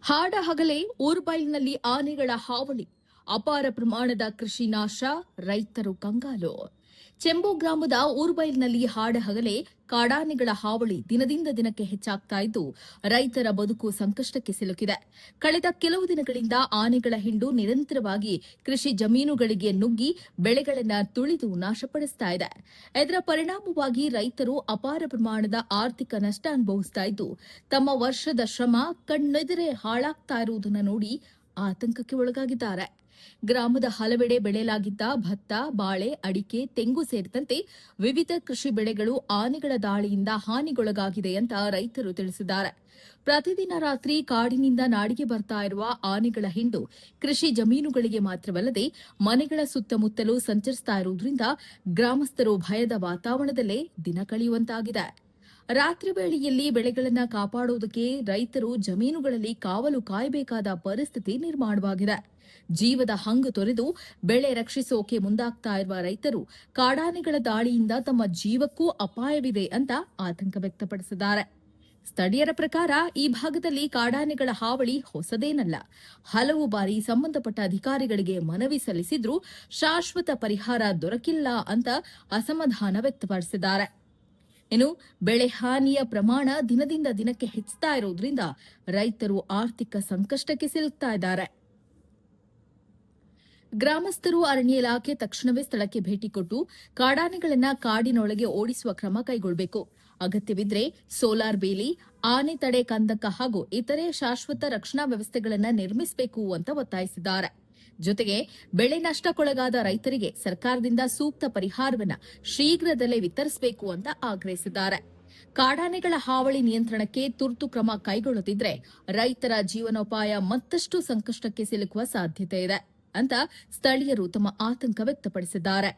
ಹಾಡ ಹಗಲೇ ಊರುಬೈಲ್ನಲ್ಲಿ ಆನೆಗಳ ಹಾವಳಿ, ಅಪಾರ ಪ್ರಮಾಣದ ಕೃಷಿ ನಾಶ, ರೈತರು ಕಂಗಾಲು. ಚೆಂಬು ಗ್ರಾಮದ ಊರುಬೈಲ್ನಲ್ಲಿ ಹಾಡ ಹಗಲೇ ಕಾಡಾನೆಗಳ ಹಾವಳಿ ದಿನದಿಂದ ದಿನಕ್ಕೆ ಹೆಚ್ಚಾಗ್ತಾ ಇದ್ದು, ರೈತರ ಬದುಕು ಸಂಕಷ್ಟಕ್ಕೆ ಸಿಲುಕಿದೆ. ಕಳೆದ ಕೆಲವು ದಿನಗಳಿಂದ ಆನೆಗಳ ಹಿಂಡು ನಿರಂತರವಾಗಿ ಕೃಷಿ ಜಮೀನುಗಳಿಗೆ ನುಗ್ಗಿ ಬೆಳೆಗಳನ್ನು ತುಳಿದು ನಾಶಪಡಿಸ್ತಾ ಇದೆ. ಇದರ ಪರಿಣಾಮವಾಗಿ ರೈತರು ಅಪಾರ ಪ್ರಮಾಣದ ಆರ್ಥಿಕ ನಷ್ಟ ಅನುಭವಿಸ್ತಾ ಇದ್ದು, ತಮ್ಮ ವರ್ಷದ ಶ್ರಮ ಕಣ್ಣೆದುರೇ ಹಾಳಾಗ್ತಾ ಇರುವುದನ್ನು ನೋಡಿ ಆತಂಕಕ್ಕೆ ಒಳಗಾಗಿದ್ದಾರೆ. ಗ್ರಾಮದ ಹಲವೆಡೆ ಬೆಳೆಯಲಾಗಿದ್ದ ಭತ್ತ, ಬಾಳೆ, ಅಡಿಕೆ, ತೆಂಗು ಸೇರಿದಂತೆ ವಿವಿಧ ಕೃಷಿ ಬೆಳೆಗಳು ಆನೆಗಳ ದಾಳಿಯಿಂದ ಹಾನಿಗೊಳಗಾಗಿದೆ ಅಂತ ರೈತರು ತಿಳಿಸಿದ್ದಾರೆ. ಪ್ರತಿದಿನ ರಾತ್ರಿ ಕಾಡಿನಿಂದ ನಾಡಿಗೆ ಬರ್ತಾ ಇರುವ ಆನೆಗಳ ಹಿಂಡು ಕೃಷಿ ಜಮೀನುಗಳಿಗೆ ಮಾತ್ರವಲ್ಲದೆ ಮನೆಗಳ ಸುತ್ತಮುತ್ತಲೂ ಸಂಚರಿಸ್ತಾ ಇರುವುದರಿಂದ ಗ್ರಾಮಸ್ಥರು ಭಯದ ವಾತಾವರಣದಲ್ಲೇ ದಿನ ಕಳೆಯುವಂತಾಗಿದೆ. ರಾತ್ರಿ ವೇಳೆಯಲ್ಲಿ ಬೆಳೆಗಳನ್ನು ಕಾಪಾಡುವುದಕ್ಕೆ ರೈತರು ಜಮೀನುಗಳಲ್ಲಿ ಕಾವಲು ಕಾಯಬೇಕಾದ ಪರಿಸ್ಥಿತಿ ನಿರ್ಮಾಣವಾಗಿದೆ. ಜೀವದ ಹಂಗು ತೊರೆದು ಬೆಳೆ ರಕ್ಷಿಸೋಕೆ ಮುಂದಾಗ್ತಾ ಇರುವ ರೈತರು ಕಾಡಾನೆಗಳ ದಾಳಿಯಿಂದ ತಮ್ಮ ಜೀವಕ್ಕೂ ಅಪಾಯವಿದೆ ಅಂತ ಆತಂಕ ವ್ಯಕ್ತಪಡಿಸಿದ್ದಾರೆ. ಸ್ಥಳೀಯರ ಪ್ರಕಾರ ಈ ಭಾಗದಲ್ಲಿ ಕಾಡಾನೆಗಳ ಹಾವಳಿ ಹೊಸದೇನಲ್ಲ. ಹಲವು ಬಾರಿ ಸಂಬಂಧಪಟ್ಟ ಅಧಿಕಾರಿಗಳಿಗೆ ಮನವಿ ಸಲ್ಲಿಸಿದ್ರೂ ಶಾಶ್ವತ ಪರಿಹಾರ ದೊರಕಿಲ್ಲ ಅಂತ ಅಸಮಾಧಾನ ವ್ಯಕ್ತಪಡಿಸಿದ್ದಾರೆ. ಇನ್ನು ಬೆಳೆ ಹಾನಿಯ ಪ್ರಮಾಣ ದಿನದಿಂದ ದಿನಕ್ಕೆ ಹೆಚ್ಚುತ್ತಾ ಇರುವುದರಿಂದ ರೈತರು ಆರ್ಥಿಕ ಸಂಕಷ್ಟಕ್ಕೆ ಸಿಲುಕ್ತಾ ಇದ್ದಾರೆ. ಗ್ರಾಮಸ್ಥರು ಅರಣ್ಯ ಇಲಾಖೆ ತಕ್ಷಣವೇ ಸ್ಥಳಕ್ಕೆ ಭೇಟಿ ಕೊಟ್ಟು ಕಾಡಾನೆಗಳನ್ನು ಕಾಡಿನೊಳಗೆ ಓಡಿಸುವ ಕ್ರಮ ಕೈಗೊಳ್ಳಬೇಕು. ಅಗತ್ಯವಿದ್ರೆ ಸೋಲಾರ್ ಬೇಲಿ, ಆನೆ ತಡೆ ಕಂದಕ ಹಾಗೂ ಇತರೆ ಶಾಶ್ವತ ರಕ್ಷಣಾ ವ್ಯವಸ್ಥೆಗಳನ್ನು ನಿರ್ಮಿಸಬೇಕು ಅಂತ ಒತ್ತಾಯಿಸಿದ್ದಾರೆ. ಜೊತೆಗೆ ಬೆಳೆ ನಷ್ಟಕ್ಕೊಳಗಾದ ರೈತರಿಗೆ ಸರ್ಕಾರದಿಂದ ಸೂಕ್ತ ಪರಿಹಾರವನ್ನು ಶೀಘ್ರದಲ್ಲೇ ವಿತರಿಸಬೇಕು ಅಂತ ಆಗ್ರಹಿಸಿದ್ದಾರೆ. ಕಾಡಾನೆಗಳ ಹಾವಳಿ ನಿಯಂತ್ರಣಕ್ಕೆ ತುರ್ತು ಕ್ರಮ ಕೈಗೊಳ್ಳದಿದ್ರೆ ರೈತರ ಜೀವನೋಪಾಯ ಮತ್ತಷ್ಟು ಸಂಕಷ್ಟಕ್ಕೆ ಸಿಲುಕುವ ಸಾಧ್ಯತೆ ಇದೆ ಅಂತ ಸ್ಥಳೀಯರು ತಮ್ಮ ಆತಂಕ ವ್ಯಕ್ತಪಡಿಸಿದ್ದಾರೆ.